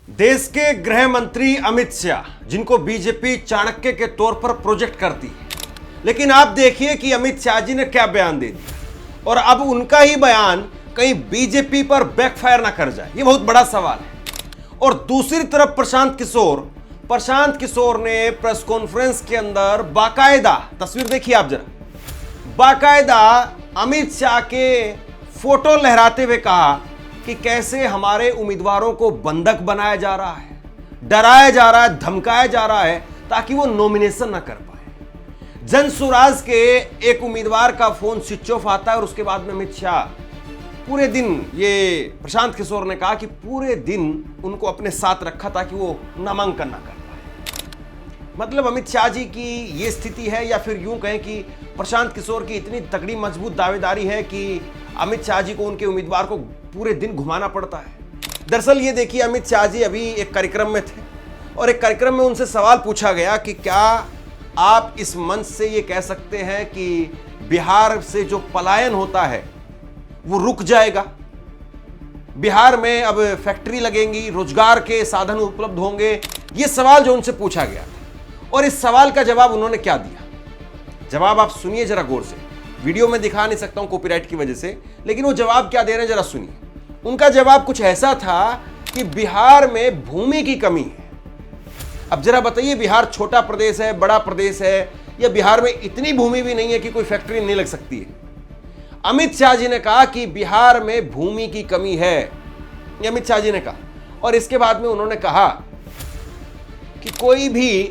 देश के गृह मंत्री अमित शाह, जिनको बीजेपी चाणक्य के तौर पर प्रोजेक्ट करती है, लेकिन आप देखिए कि अमित शाह जी ने क्या बयान दे दिया और अब उनका ही बयान कहीं बीजेपी पर बैकफायर ना कर जाए, ये बहुत बड़ा सवाल है। और दूसरी तरफ प्रशांत किशोर ने प्रेस कॉन्फ्रेंस के अंदर बाकायदा, तस्वीर देखिए आप जरा, बाकायदा अमित शाह के फोटो लहराते हुए कहा कि कैसे हमारे उम्मीदवारों को बंधक बनाया जा रहा है, डराया जा रहा है, धमकाया जा रहा है ताकि वो नॉमिनेशन ना कर पाए। जन सुराज के एक उम्मीदवार का फोन स्विच ऑफ आता है और उसके बाद में अमित शाह पूरे दिन, ये प्रशांत किशोर ने कहा कि पूरे दिन उनको अपने साथ रखा ताकि वो नामांकन ना कर पाए। मतलब अमित शाह जी की ये स्थिति है, या फिर यूं कहें कि प्रशांत किशोर की इतनी तगड़ी मजबूत दावेदारी है कि अमित शाह जी को उनके उम्मीदवार को पूरे दिन घुमाना पड़ता है। दरअसल ये देखिए, अमित शाह जी अभी एक कार्यक्रम में थे और एक कार्यक्रम में उनसे सवाल पूछा गया कि क्या आप इस मंच से ये कह सकते हैं कि बिहार से जो पलायन होता है वो रुक जाएगा, बिहार में अब फैक्ट्री लगेंगी, रोजगार के साधन उपलब्ध होंगे, ये सवाल जो उनसे पूछा गया था। और इस सवाल का जवाब उन्होंने क्या दिया, जवाब आप सुनिए जरा गौर से। वीडियो में दिखा नहीं सकता हूं कॉपीराइट की वजह से, लेकिन वो जवाब क्या दे रहे हैं जरा सुनिए। उनका जवाब कुछ ऐसा था कि बिहार में भूमि की कमी है। अब जरा बताइए, बिहार छोटा प्रदेश है, बड़ा प्रदेश है, या बिहार में इतनी भूमि भी नहीं है कि कोई फैक्ट्री नहीं लग सकती है? अमित शाह जी ने कहा कि बिहार में भूमि की कमी है, ये अमित शाह जी ने कहा। और इसके बाद में उन्होंने कहा कि कोई भी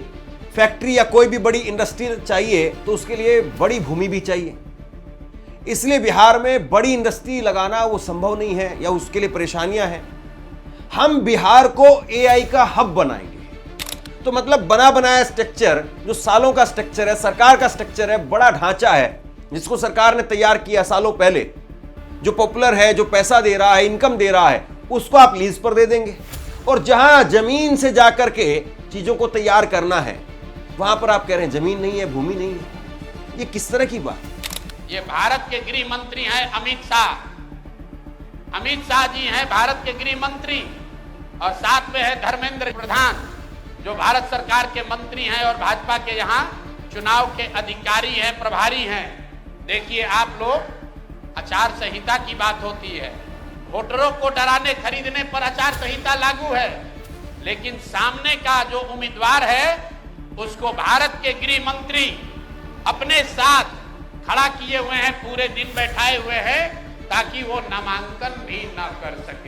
फैक्ट्री या कोई भी बड़ी इंडस्ट्री चाहिए तो उसके लिए बड़ी भूमि भी चाहिए, इसलिए बिहार में बड़ी इंडस्ट्री लगाना वो संभव नहीं है या उसके लिए परेशानियां हैं। हम बिहार को एआई का हब बनाएंगे। तो मतलब बना बनाया स्ट्रक्चर, जो सालों का स्ट्रक्चर है, सरकार का स्ट्रक्चर है, बड़ा ढांचा है जिसको सरकार ने तैयार किया सालों पहले, जो पॉपुलर है, जो पैसा दे रहा है, इनकम दे रहा है, उसको आप लीज पर दे देंगे। और जहां जमीन से जाकर के चीजों को तैयार करना है वहां पर आप कह रहे हैं जमीन नहीं है, भूमि नहीं है। ये किस तरह की बात? ये भारत के गृह मंत्री हैं अमित शाह। अमित शाह जी हैं भारत के गृह मंत्री, और साथ में है धर्मेंद्र प्रधान, जो भारत सरकार के मंत्री हैं और भाजपा के यहाँ चुनाव के अधिकारी हैं, प्रभारी हैं। देखिए आप लोग, आचार संहिता की बात होती है, वोटरों को डराने खरीदने पर आचार संहिता लागू है, लेकिन सामने का जो उम्मीदवार है उसको भारत के गृह मंत्री अपने साथ खड़ा किए हुए हैं, पूरे दिन बैठाए हुए हैं ताकि वो नामांकन भी ना कर सके।